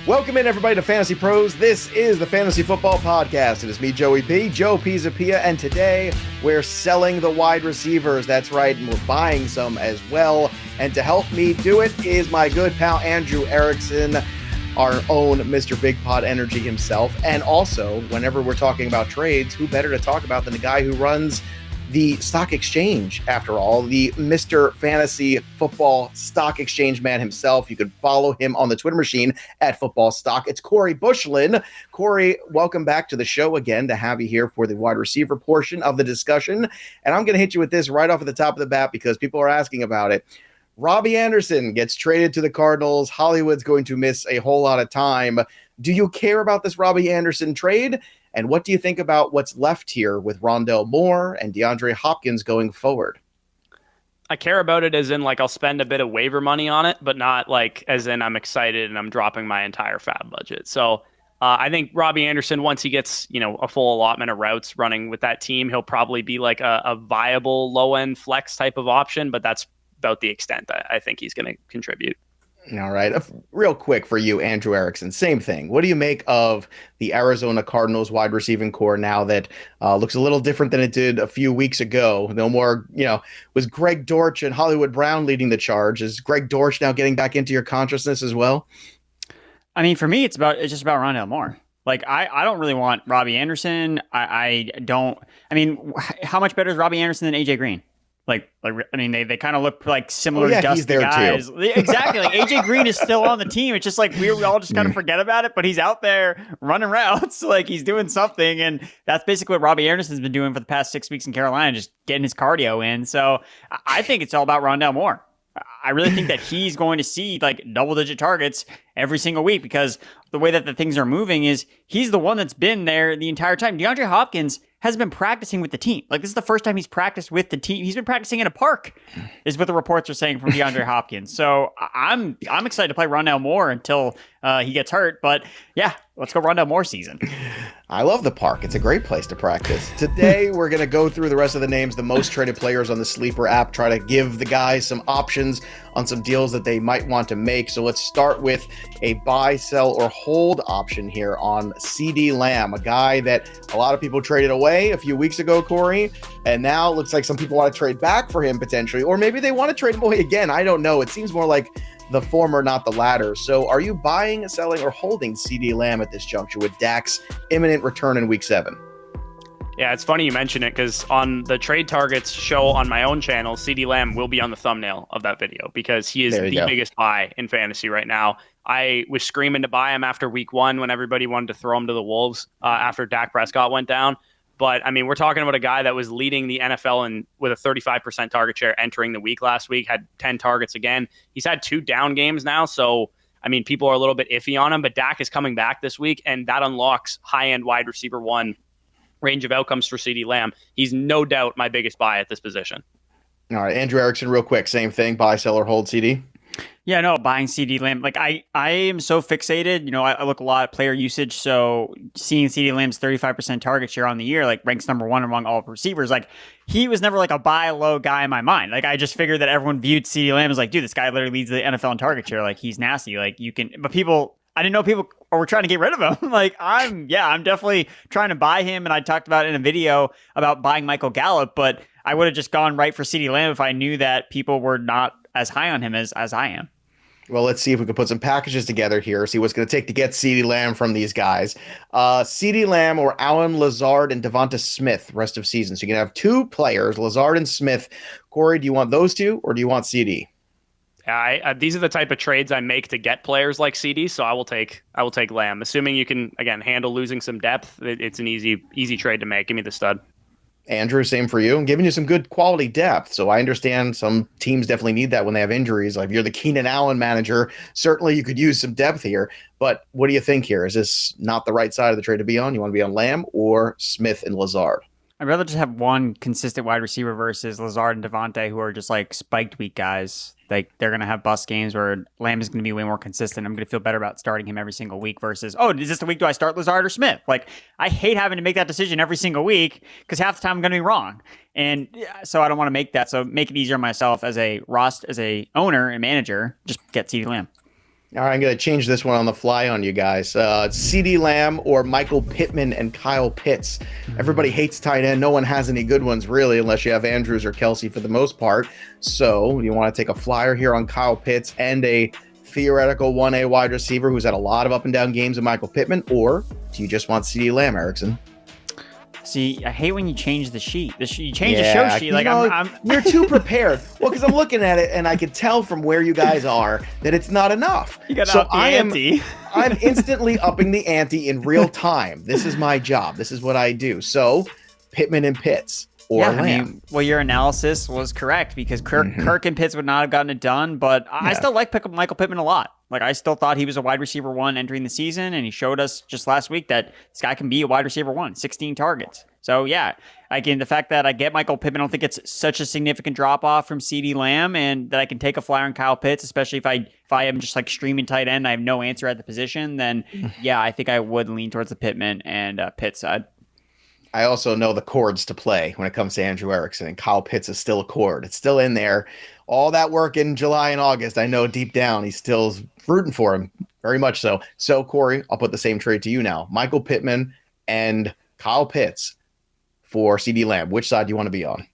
Welcome in, everybody, to Fantasy Pros. This is the Fantasy Football Podcast. It is me, Joey P, Joe Pizzapia, and today we're selling the wide receivers. That's right, and we're buying some as well. And to help me do it is my good pal, Andrew Erickson, our own Mr. Big Pod Energy himself. And also, whenever we're talking about trades, who better to talk about than the guy who runs the stock exchange, after all, the Mr. Fantasy Football Stock Exchange man himself. You can follow him on the Twitter machine at Football Stock. It's Corey Buschlen. Corey, welcome back to the show again, to have you here for the wide receiver portion of the discussion. And I'm going to hit you with this right off at the top of the bat because people are asking about it. Robbie Anderson gets traded to the Cardinals. Hollywood's going to miss a whole lot of time. Do you care about this Robbie Anderson trade? And what do you think about what's left here with Rondale Moore and DeAndre Hopkins going forward? I care about it as in, like, I'll spend a bit of waiver money on it, but not like as in I'm excited and I'm dropping my entire fab budget. So I think Robbie Anderson, once he gets, a full allotment of routes running with that team, he'll probably be like a viable low-end flex type of option, but that's about the extent that I think he's going to contribute. All right. Real quick for you, Andrew Erickson, same thing. What do you make of the Arizona Cardinals wide receiving core now that looks a little different than it did a few weeks ago? No more, was Greg Dortch and Hollywood Brown leading the charge? Is Greg Dortch now getting back into your consciousness as well? I mean, for me, it's just about Rondale Moore. Like, I don't really want Robbie Anderson. I mean, how much better is Robbie Anderson than AJ Green? They kind of look like similar dusty guys. Too. Exactly. Like AJ Green is still on the team. It's just like we all just kind of forget about it, but he's out there running routes. Like he's doing something. And that's basically what Robbie Anderson's been doing for the past 6 weeks in Carolina, just getting his cardio in. So I think it's all about Rondale Moore. I really think that he's going to see like double-digit targets every single week because the way that the things are moving is he's the one that's been there the entire time. DeAndre Hopkins has been practicing with the team. Like this is the first time he's practiced with the team. He's been practicing in a park, is what the reports are saying from DeAndre Hopkins. So I'm excited to play Rondale Moore until he gets hurt. But yeah, let's go Rondale Moore season. I love the park. It's a great place to practice. Today, we're going to go through the rest of the names, the most traded players on the Sleeper app, try to give the guys some options on some deals that they might want to make. So let's start with a buy, sell, or hold option here on CeeDee Lamb, a guy that a lot of people traded away a few weeks ago, Corey, and now it looks like some people want to trade back for him potentially, or maybe they want to trade him away again. I don't know. It seems more like the former, not the latter. So are you buying, selling, or holding CeeDee Lamb at this juncture with Dak's imminent return in week 7? Yeah, it's funny you mention it because on the trade targets show on my own channel, CeeDee Lamb will be on the thumbnail of that video because he is the biggest buy in fantasy right now. I was screaming to buy him after week 1 when everybody wanted to throw him to the Wolves after Dak Prescott went down. But, I mean, we're talking about a guy that was leading the NFL with a 35% target share entering the week last week, had 10 targets again. He's had 2 down games now, so, I mean, people are a little bit iffy on him, but Dak is coming back this week, and that unlocks high-end wide receiver 1 range of outcomes for CeeDee Lamb. He's no doubt my biggest buy at this position. All right, Andrew Erickson, real quick, same thing, buy, sell, or hold CeeDee? Yeah, no, buying CeeDee Lamb. Like I am so fixated. I look a lot at player usage. So seeing CeeDee Lamb's 35% target share on the year, like ranks number 1 among all receivers. Like he was never like a buy low guy in my mind. Like I just figured that everyone viewed CeeDee Lamb as like, dude, this guy literally leads the NFL in target share. Like he's nasty. Like you can, but I didn't know people were trying to get rid of him. Like I'm definitely trying to buy him. And I talked about it in a video about buying Michael Gallup, but I would have just gone right for CeeDee Lamb if I knew that people were not as high on him as I am. Well, let's see if we can put some packages together here, see what's going to take to get CeeDee Lamb from these guys. CeeDee Lamb or Allen Lazard and DeVonta Smith rest of season. So you can have 2 players, Lazard and Smith. Corey, do you want those 2 or do you want CeeDee? These are the type of trades I make to get players like CeeDee, so I will take Lamb. Assuming you can, again, handle losing some depth, it's an easy trade to make. Give me the stud. Andrew, same for you. I'm giving you some good quality depth. So I understand some teams definitely need that when they have injuries. Like if you're the Keenan Allen manager, certainly you could use some depth here. But what do you think here? Is this not the right side of the trade to be on? You want to be on Lamb or Smith and Lazard? I'd rather just have one consistent wide receiver versus Lazard and Davante, who are just like spiked week guys. Like they're going to have bust games where Lamb is going to be way more consistent. I'm going to feel better about starting him every single week versus, oh, is this the week do I start Lazard or Smith? Like I hate having to make that decision every single week because half the time I'm going to be wrong. And so I don't want to make that. So make it easier on myself as a owner and manager, just get CeeDee Lamb. All right, I'm going to change this one on the fly on you guys. CeeDee Lamb or Michael Pittman and Kyle Pitts. Everybody hates tight end. No one has any good ones, really, unless you have Andrews or Kelsey for the most part. So you want to take a flyer here on Kyle Pitts and a theoretical 1A wide receiver who's had a lot of up and down games of Michael Pittman, or do you just want CeeDee Lamb, Erickson? See, I hate when you change the sheet. You change the show sheet. Like you're too prepared. Well, because I'm looking at it and I can tell from where you guys are that it's not enough. You got to up the ante. I'm instantly upping the ante in real time. This is my job. This is what I do. So, Pittman and Pitts or Lamb. I mean, well, your analysis was correct because Kirk and Pitts would not have gotten it done. But I still like Michael Pittman a lot. Like, I still thought he was a wide receiver 1 entering the season, and he showed us just last week that this guy can be a wide receiver 1, 16 targets. So, yeah, again, the fact that I get Michael Pittman, I don't think it's such a significant drop-off from CeeDee Lamb, and that I can take a flyer on Kyle Pitts, especially if I am just like streaming tight end, I have no answer at the position, then, yeah, I think I would lean towards the Pittman and Pitts side. I also know the chords to play when it comes to Andrew Erickson, and Kyle Pitts is still a chord. It's still in there. All that work in July and August, I know deep down he's still rooting for him, very much so. So, Corey, I'll put the same trade to you now. Michael Pittman and Kyle Pitts for CeeDee Lamb. Which side do you want to be on?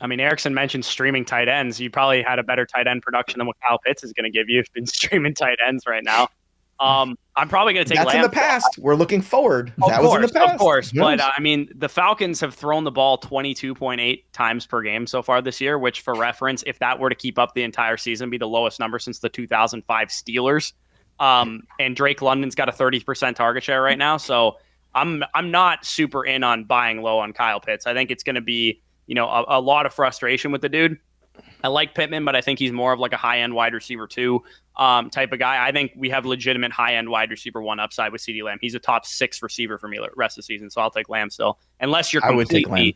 I mean, Erickson mentioned streaming tight ends. You probably had a better tight end production than what Kyle Pitts is going to give you if you've been streaming tight ends right now. I'm probably going to take Lamb. That's in the past. We're looking forward. That was in the past. Of course. Yes. But, I mean, the Falcons have thrown the ball 22.8 times per game so far this year, which, for reference, if that were to keep up the entire season, be the lowest number since the 2005 Steelers. And Drake London's got a 30% target share right now. So I'm not super in on buying low on Kyle Pitts. I think it's going to be, a lot of frustration with the dude. I like Pittman, but I think he's more of like a high-end wide receiver 2 type of guy. I think we have legitimate high-end wide receiver 1 upside with CeeDee Lamb. He's a top 6 receiver for me the rest of the season, so I'll take Lamb still. Unless you're completely,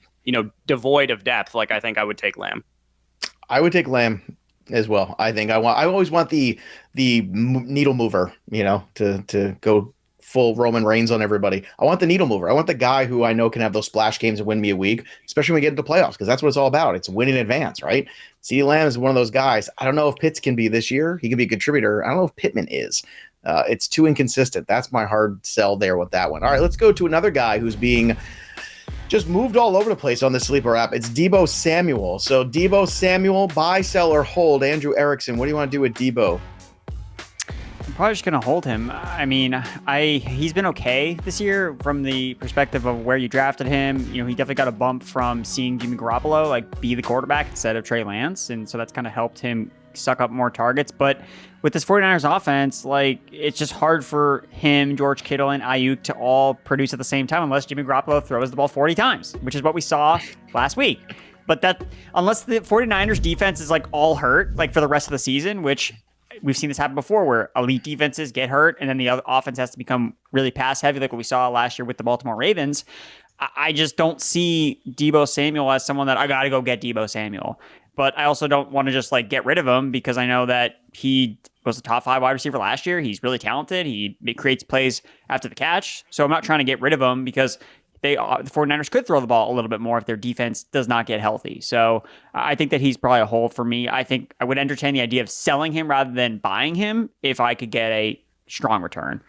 devoid of depth, like I think I would take Lamb. I would take Lamb as well. I think I always want the needle mover, to go full Roman Reigns on everybody. I want the needle mover. I want the guy who I know can have those splash games and win me a week, especially when we get into playoffs, because that's what it's all about. It's win in advance, right? CeeDee Lamb is one of those guys. I don't know if Pitts can be this year. He can be a contributor. I don't know if Pittman is. It's too inconsistent. That's my hard sell there with that one. All right, let's go to another guy who's being just moved all over the place on the sleeper app. It's Deebo Samuel. So Deebo Samuel, buy, sell, or hold. Andrew Erickson, what do you want to do with Deebo? I'm probably just going to hold him. I mean, he's been okay this year from the perspective of where you drafted him. He definitely got a bump from seeing Jimmy Garoppolo be the quarterback instead of Trey Lance. And so that's kind of helped him suck up more targets. But with this 49ers offense, it's just hard for him, George Kittle, and Ayuk to all produce at the same time unless Jimmy Garoppolo throws the ball 40 times, which is what we saw last week. But that, unless the 49ers defense is all hurt, for the rest of the season, which we've seen this happen before where elite defenses get hurt and then the other offense has to become really pass heavy, like what we saw last year with the Baltimore Ravens. I just don't see Deebo Samuel as someone that I got to go get Deebo Samuel. But I also don't want to just get rid of him because I know that he was a top 5 wide receiver last year. He's really talented. He creates plays after the catch. So I'm not trying to get rid of him because the 49ers could throw the ball a little bit more if their defense does not get healthy. So I think that he's probably a hold for me. I think I would entertain the idea of selling him rather than buying him if I could get a strong return.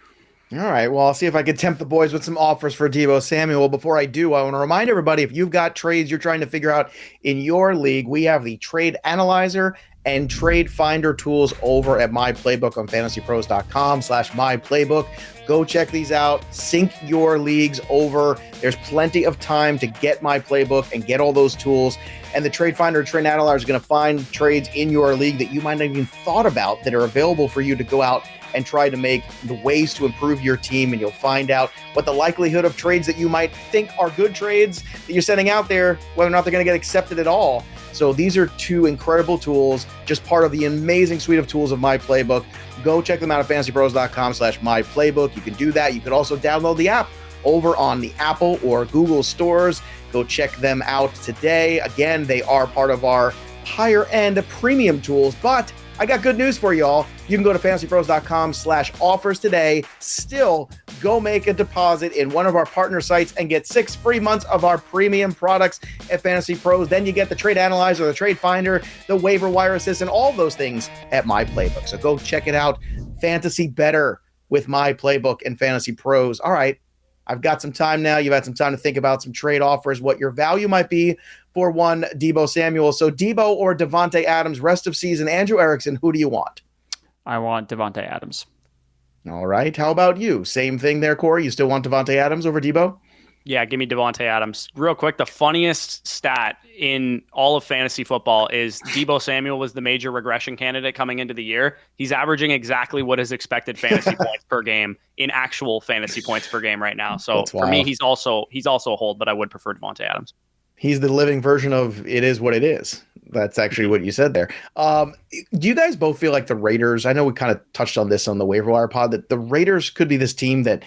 All right, well, I'll see if I can tempt the boys with some offers for Deebo Samuel. Before I do, I want to remind everybody, if you've got trades you're trying to figure out in your league, we have the Trade Analyzer and Trade Finder tools over at My Playbook on fantasypros.com/myplaybook. Go check these out. Sync your leagues over. There's plenty of time to get My Playbook and get all those tools. And the Trade Finder, Trade Analyzer is going to find trades in your league that you might not even thought about that are available for you to go out and try to make the ways to improve your team. And you'll find out what the likelihood of trades that you might think are good trades that you're sending out there, whether or not they're going to get accepted at all. So these are 2 incredible tools, just part of the amazing suite of tools of My Playbook. Go check them out at fantasypros.com/myplaybook. You can do that. You can also download the app over on the Apple or Google stores. Go check them out today. Again, they are part of our higher end premium tools, but I got good news for y'all. You can go to fantasypros.com/offers today. Still, go make a deposit in one of our partner sites and get 6 free months of our premium products at Fantasy Pros. Then you get the Trade Analyzer, the Trade Finder, the Waiver Wire Assistant, all those things at My Playbook. So go check it out. fantasy better with my playbook and Fantasy Pros. All right, I've got some time now. You've had some time to think about some trade offers, what your value might be for one Deebo Samuel. So Deebo or Davante Adams, rest of season. Andrew Erickson, who do you want? I want Davante Adams. All right. How about you? Same thing there, Corey. You still want Davante Adams over Deebo? Yeah, give me Davante Adams. Real quick, the funniest stat in all of fantasy football is Deebo Samuel was the major regression candidate coming into the year. He's averaging exactly what is expected fantasy points per game in actual fantasy points per game right now. So for me, he's also a hold, but I would prefer Davante Adams. He's the living version of it is what it is. That's actually what you said there. Do you guys both feel like the Raiders, I know we kind of touched on this on the waiver wire pod, that the Raiders could be this team that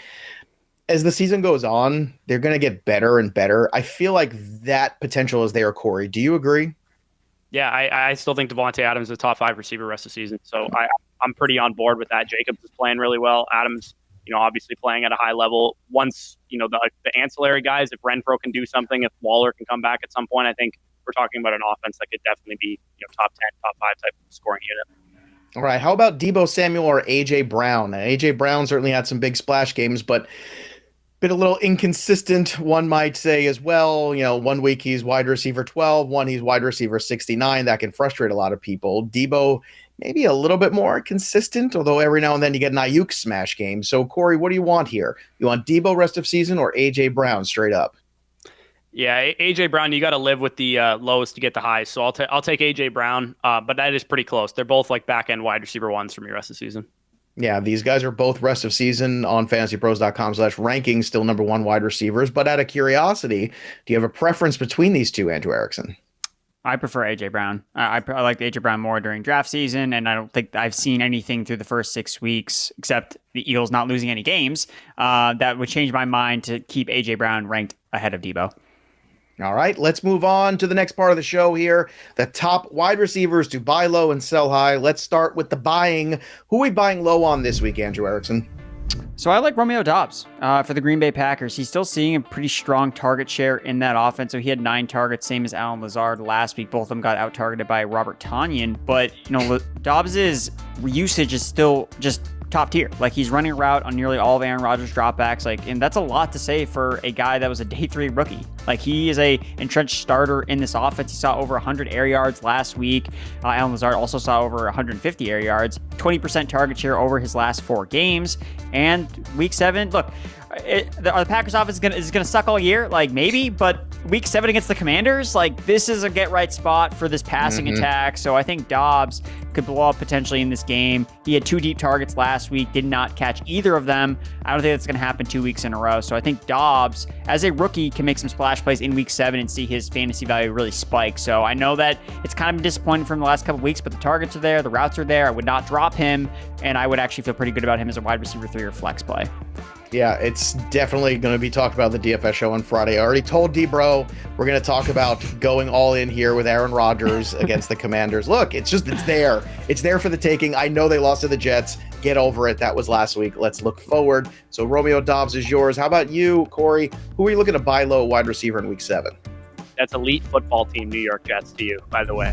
as the season goes on, they're going to get better and better. I feel like that potential is there, Corey. Do you agree? Yeah, I still think Davante Adams is a top 5 receiver rest of the season. So I'm pretty on board with that. Jacobs is playing really well. Adams, obviously playing at a high level. Once, the ancillary guys, if Renfro can do something, if Waller can come back at some point, I think we're talking about an offense that could definitely be, top 10, top 5 type of scoring unit. All right. How about Deebo Samuel or A.J. Brown? Now, A.J. Brown certainly had some big splash games, but been a little inconsistent, one might say as well. 1 week he's wide receiver 12, one he's wide receiver 69. That can frustrate a lot of people. Deebo maybe a little bit more consistent, although every now and then you get an Ayuk smash game. So, Corey, what do you want here? You want Deebo rest of season or A.J. Brown straight up? Yeah, A.J. Brown, you got to live with the lowest to get the highs. So I'll take A.J. Brown, but that is pretty close. They're both like back-end wide receiver ones for me rest of the season. Yeah, these guys are both rest of season on fantasypros.com/rankings, still number 1 wide receivers. But out of curiosity, do you have a preference between these two, Andrew Erickson? I prefer A.J. Brown. I like A.J. Brown more during draft season, and I don't think I've seen anything through the first 6 weeks, except the Eagles not losing any games, that would change my mind to keep A.J. Brown ranked ahead of Deebo. All right, let's move on to the next part of the show here. The top wide receivers to buy low and sell high. Let's start with the buying. Who are we buying low on this week, Andrew Erickson? So I like Romeo Doubs for the Green Bay Packers. He's still seeing a pretty strong target share in that offense. So he had 9 targets, same as Allen Lazard last week. Both of them got out-targeted by Robert Tonyan. But, Dobbs's usage is still just top tier. Like, he's running a route on nearly all of Aaron Rodgers' dropbacks. And that's a lot to say for a guy that was a day 3 rookie. Like, he is a entrenched starter in this offense. He saw over 100 air yards last week. Allen Lazard also saw over 150 air yards, 20% target share over his last 4 games. And week 7, look, the Packers offense is gonna suck all year, like maybe, but week 7 against the Commanders, like this is a get right spot for this passing attack. So I think Doubs could blow up potentially in this game. He had 2 deep targets last week, did not catch either of them. I don't think that's gonna happen 2 weeks in a row. So I think Doubs, as a rookie, can make some splash plays in week 7 and see his fantasy value really spike. So I know that it's kind of been disappointing from the last couple of weeks, but the targets are there, the routes are there. I would not drop him, and I would actually feel pretty good about him as a wide receiver 3 or flex play. Yeah, it's definitely going to be talked about the DFS show on Friday. I already told D-Bro we're going to talk about going all in here with Aaron Rodgers against the Commanders. Look, it's there. It's there for the taking. I know they lost to the Jets. Get over it. That was last week. Let's look forward. So Romeo Doubs is yours. How about you, Corey? Who are you looking to buy low wide receiver in week 7? That's elite football team, New York Jets, to you, by the way.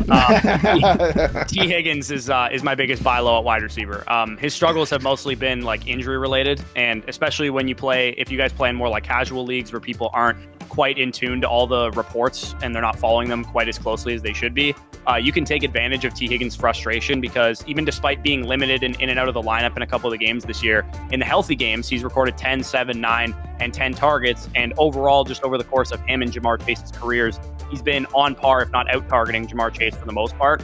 T. Higgins is my biggest buy low at wide receiver. His struggles have mostly been like injury related, and especially when if you guys play in more like casual leagues where people aren't quite in tune to all the reports and they're not following them quite as closely as they should be, you can take advantage of T. Higgins' frustration because even despite being limited in and out of the lineup in a couple of the games this year, in the healthy games, he's recorded 10, 7, 9, and 10 targets. And overall, just over the course of him and Jamar Chase's careers, he's been on par, if not out-targeting Jamar Chase for the most part.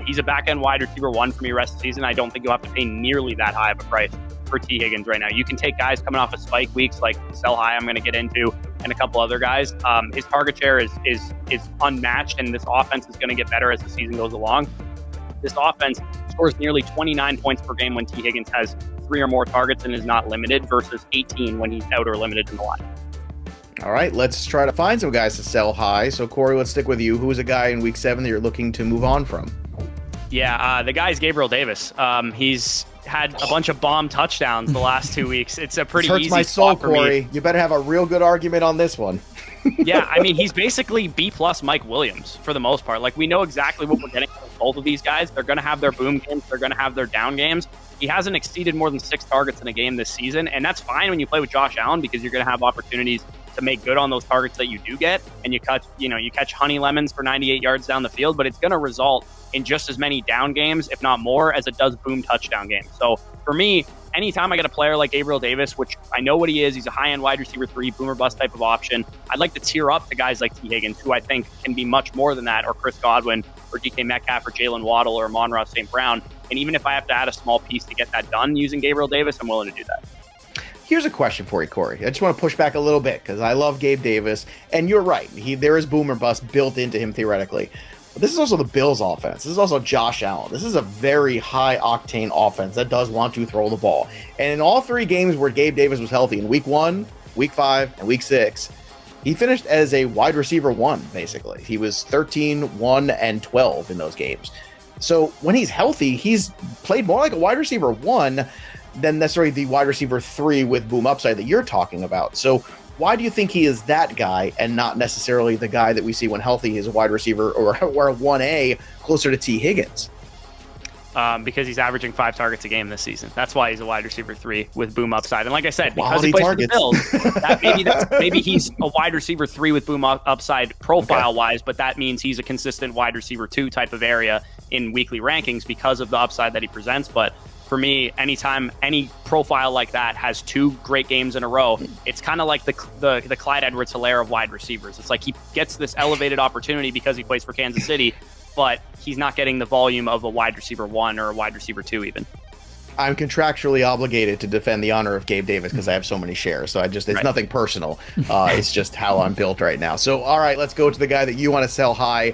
He's a back-end wide receiver 1 for me rest of the season. I don't think you'll have to pay nearly that high of a price for T. Higgins right now. You can take guys coming off of spike weeks like Sell High I'm going to get into and a couple other guys. His target share is unmatched, and this offense is going to get better as the season goes along. This offense scores nearly 29 points per game when T. Higgins has 3 or more targets and is not limited versus 18 when he's out or limited in the line. All right, let's try to find some guys to sell high. So, Corey, let's stick with you. Who's a guy in week 7 that you're looking to move on from? Yeah, the guy is Gabriel Davis. He's had a bunch of bomb touchdowns the last 2 weeks. It's a pretty easy my soul, spot for me. Corey. You better have a real good argument on this one. Yeah, I mean, he's basically B+ Mike Williams for the most part. Like, we know exactly what we're getting from both of these guys. They're going to have their boom games. They're going to have their down games. He hasn't exceeded more than 6 targets in a game this season, and that's fine when you play with Josh Allen because you're going to have opportunities to make good on those targets that you do get, and you catch honey lemons for 98 yards down the field, but it's going to result in just as many down games, if not more, as it does boom touchdown games. So for me, anytime I get a player like Gabriel Davis, which I know what he is, he's a high-end wide receiver 3, boomer bust type of option. I'd like to tier up to guys like T. Higgins, who I think can be much more than that, or Chris Godwin, or DK Metcalf, or Jalen Waddle, or Amon-Ra St. Brown. And even if I have to add a small piece to get that done using Gabriel Davis, I'm willing to do that. Here's a question for you, Corey. I just want to push back a little bit because I love Gabe Davis, and you're right. There is boomer bust built into him theoretically. But this is also the Bills' offense. This is also Josh Allen. This is a very high-octane offense that does want to throw the ball. And in all 3 games where Gabe Davis was healthy, in Week 1, Week 5, and Week 6, he finished as a wide receiver 1, basically. He was 13, 1, and 12 in those games. So when he's healthy, he's played more like a wide receiver 1 than necessarily the wide receiver 3 with boom upside that you're talking about. So why do you think he is that guy and not necessarily the guy that we see when healthy is a wide receiver or a 1A closer to T. Higgins? Because he's averaging 5 targets a game this season. That's why he's a wide receiver 3 with boom upside. And like I said, because he plays for the Bills, maybe he's a wide receiver 3 with boom upside profile-wise, but that means he's a consistent wide receiver 2 type of area in weekly rankings because of the upside that he presents. But for me, anytime any profile like that has 2 great games in a row, it's kind of like the Clyde Edwards-Helaire of wide receivers. It's like he gets this elevated opportunity because he plays for Kansas City, but he's not getting the volume of a wide receiver 1 or a wide receiver 2 even. I'm contractually obligated to defend the honor of Gabe Davis because I have so many shares. So it's nothing personal. It's just how I'm built right now. So, all right, let's go to the guy that you want to sell high.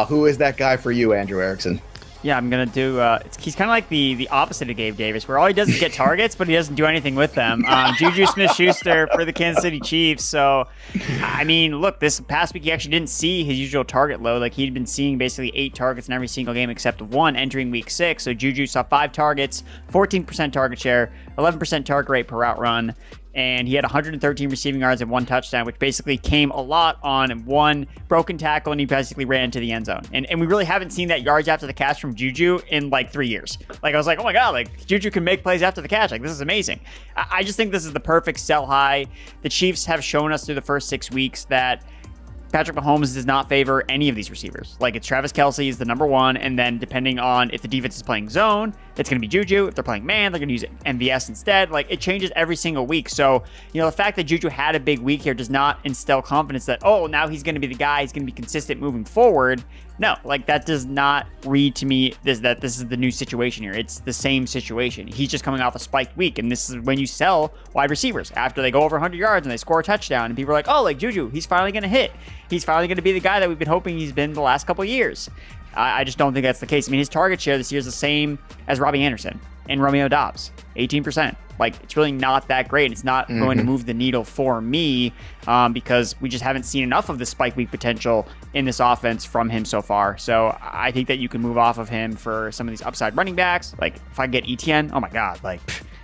Who is that guy for you, Andrew Erickson? Yeah, I'm going to do he's kind of like the opposite of Gabe Davis, where all he does is get targets, but he doesn't do anything with them. JuJu Smith-Schuster for the Kansas City Chiefs. So, I mean, look, this past week he actually didn't see his usual target load. Like, he'd been seeing basically 8 targets in every single game except 1 entering week 6. So, JuJu saw 5 targets, 14% target share, 11% target rate per route run. And he had 113 receiving yards and 1 touchdown, which basically came a lot on 1 broken tackle, and he basically ran into the end zone. And we really haven't seen that yards after the catch from JuJu in like 3 years. Like, I was like, oh my God, like JuJu can make plays after the catch. Like, this is amazing. I just think this is the perfect sell high. The Chiefs have shown us through the first 6 weeks that Patrick Mahomes does not favor any of these receivers. Like, it's Travis Kelce is the number 1, and then depending on if the defense is playing zone, it's going to be JuJu. If they're playing man, they're going to use MVS instead. Like, it changes every single week. So, the fact that JuJu had a big week here does not instill confidence that, oh, now he's going to be the guy, he's going to be consistent moving forward. No, like, that does not read to me that this is the new situation here. It's the same situation. He's just coming off a spiked week, and this is when you sell wide receivers after they go over 100 yards and they score a touchdown, and people are like, oh, like JuJu, he's finally going to hit. He's finally going to be the guy that we've been hoping he's been the last couple of years. I just don't think that's the case. I mean, his target share this year is the same as Robbie Anderson and Romeo Doubs, 18%. Like, it's really not that great. It's not going to move the needle for me because we just haven't seen enough of the spike week potential in this offense from him so far. So I think that you can move off of him for some of these upside running backs. Like, if I get Etienne, oh my God, like,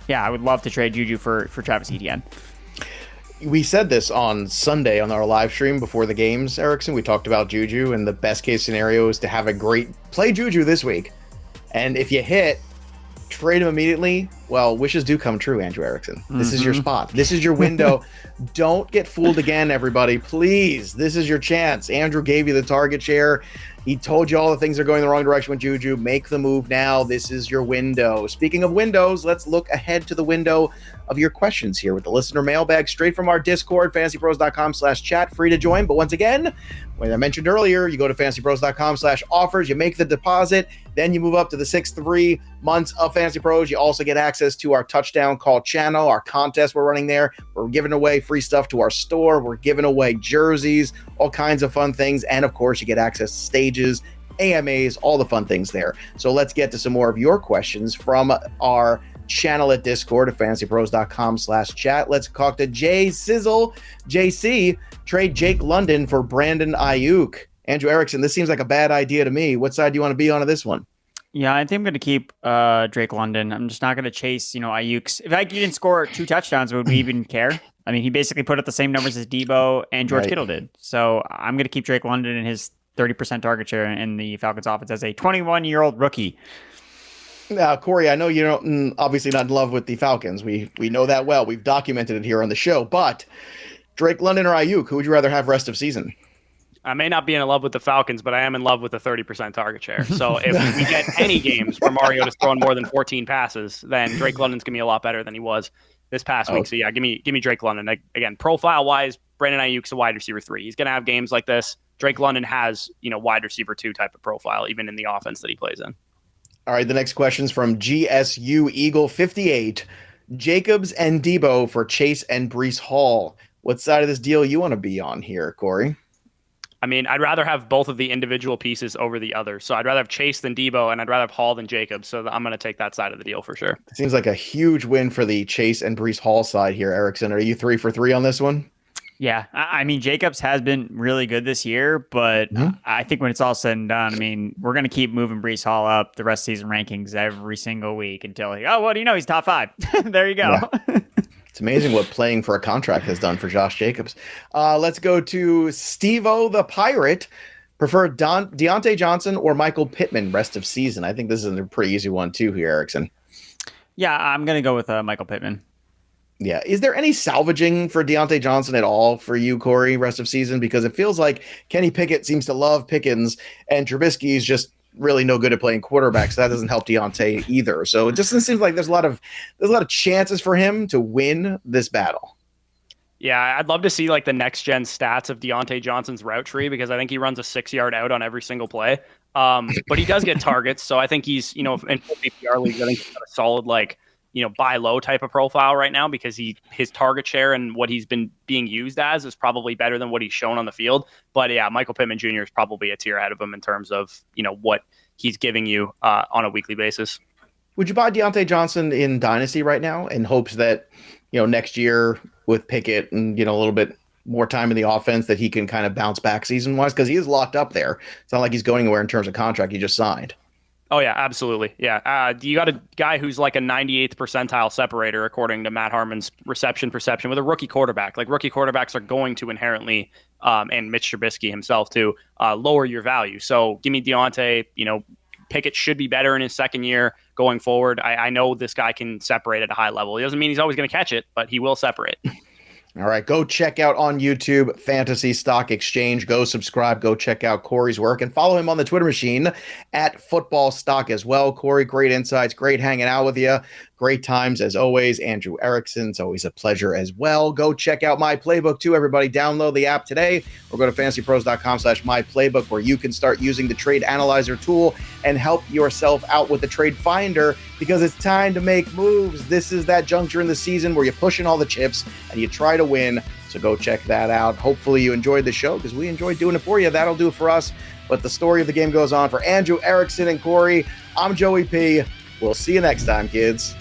yeah, I would love to trade JuJu for Travis Etienne. We said this on Sunday on our live stream before the games, Erickson. We talked about JuJu, and the best case scenario is to have a great play JuJu this week. And if you hit, trade him immediately. Well, wishes do come true, Andrew Erickson. This is your spot. This is your window. Don't get fooled again, everybody. Please, this is your chance. Andrew gave you the target share. He told you all the things are going the wrong direction with JuJu. Make the move now. This is your window. Speaking of windows, let's look ahead to the window of your questions here with the listener mailbag straight from our Discord, fantasypros.com/chat, free to join. But once again, when I mentioned earlier, you go to fantasypros.com/offers, you make the deposit, then you move up to the 6 months of Fantasy Pros. You also get access to our touchdown call channel, our contest we're running there. We're giving away free stuff to our store. We're giving away jerseys, all kinds of fun things. And of course, you get access to stages, AMAs, all the fun things there. So let's get to some more of your questions from our channel at Discord at fantasypros.com/chat. Let's talk to Jay Sizzle. JC, trade Jake London for Brandon Ayuk. Andrew Erickson, this seems like a bad idea to me. What side do you want to be on this one? Yeah, I think I'm going to keep Drake London. I'm just not going to chase, Ayuk's. If Ayuk didn't score 2 touchdowns, would we even care? I mean, he basically put up the same numbers as Deebo and George Kittle did. So I'm going to keep Drake London and his 30% target share in the Falcons offense as a 21-year-old rookie. Now, Corey, I know you don't obviously not in love with the Falcons. We know that well. We've documented it here on the show. But Drake London or Ayuk, who would you rather have rest of season? I may not be in love with the Falcons, but I am in love with the 30% target share. So if we get any games where Mariota's throwing more than 14 passes, then Drake London's going to be a lot better than he was this past week. So yeah, give me Drake London. Again, profile-wise, Brandon Ayuk's a wide receiver 3. He's going to have games like this. Drake London has, wide receiver 2 type of profile, even in the offense that he plays in. All right, the next question's from GSU Eagle 58. Jacobs and Deebo for Chase and Breece Hall. What side of this deal you want to be on here, Corey? I mean, I'd rather have both of the individual pieces over the other. So I'd rather have Chase than Deebo, and I'd rather have Hall than Jacobs. So I'm going to take that side of the deal for sure. It seems like a huge win for the Chase and Breece Hall side here, Erickson. Are you 3 for 3 on this one? Yeah, I mean, Jacobs has been really good this year, but I think when it's all said and done, I mean, we're going to keep moving Breece Hall up the rest of season rankings every single week until, what do you know? He's top 5. There you go. Yeah. It's amazing what playing for a contract has done for Josh Jacobs. Let's go to Steve-O the Pirate. Prefer Deontay Johnson or Michael Pittman rest of season? I think this is a pretty easy one too here, Erickson. Yeah, I'm going to go with Michael Pittman. Yeah. Is there any salvaging for Deontay Johnson at all for you, Corey, rest of season? Because it feels like Kenny Pickett seems to love Pickens and Trubisky is just really no good at playing quarterback, so that doesn't help Deontay either. So it just seems like there's a lot of chances for him to win this battle. Yeah, I'd love to see like the next gen stats of Deontay Johnson's route tree because I think he runs a 6-yard out on every single play. But he does get targets, so I think he's in PPR leagues, I think he's got a solid buy low type of profile right now because his target share and what he's been being used as is probably better than what he's shown on the field. But yeah, Michael Pittman Jr. is probably a tier ahead of him in terms of, what he's giving you on a weekly basis. Would you buy Deontay Johnson in Dynasty right now in hopes that, next year with Pickett and, a little bit more time in the offense that he can kind of bounce back season-wise? Because he is locked up there. It's not like he's going anywhere in terms of contract he just signed. Oh, yeah, absolutely. Yeah. You got a guy who's like a 98th percentile separator, according to Matt Harmon's reception perception, with a rookie quarterback. Like, rookie quarterbacks are going to inherently, and Mitch Trubisky himself too, lower your value. So give me Deontay. Pickett should be better in his second year going forward. I know this guy can separate at a high level. It doesn't mean he's always going to catch it, but he will separate. All right, go check out on YouTube, Fantasy Stock Exchange. Go subscribe, go check out Corey's work, and follow him on the Twitter machine at Football Stock as well. Corey, great insights, great hanging out with you. Great times as always. Andrew Erickson, it's always a pleasure as well. Go check out My Playbook too, everybody. Download the app today or go to fantasypros.com/myplaybook where you can start using the Trade Analyzer tool and help yourself out with the Trade Finder because it's time to make moves. This is that juncture in the season where you're pushing all the chips and you try to win. So go check that out. Hopefully you enjoyed the show because we enjoyed doing it for you. That'll do it for us. But the story of the game goes on. For Andrew Erickson and Corey, I'm Joey P. We'll see you next time, kids.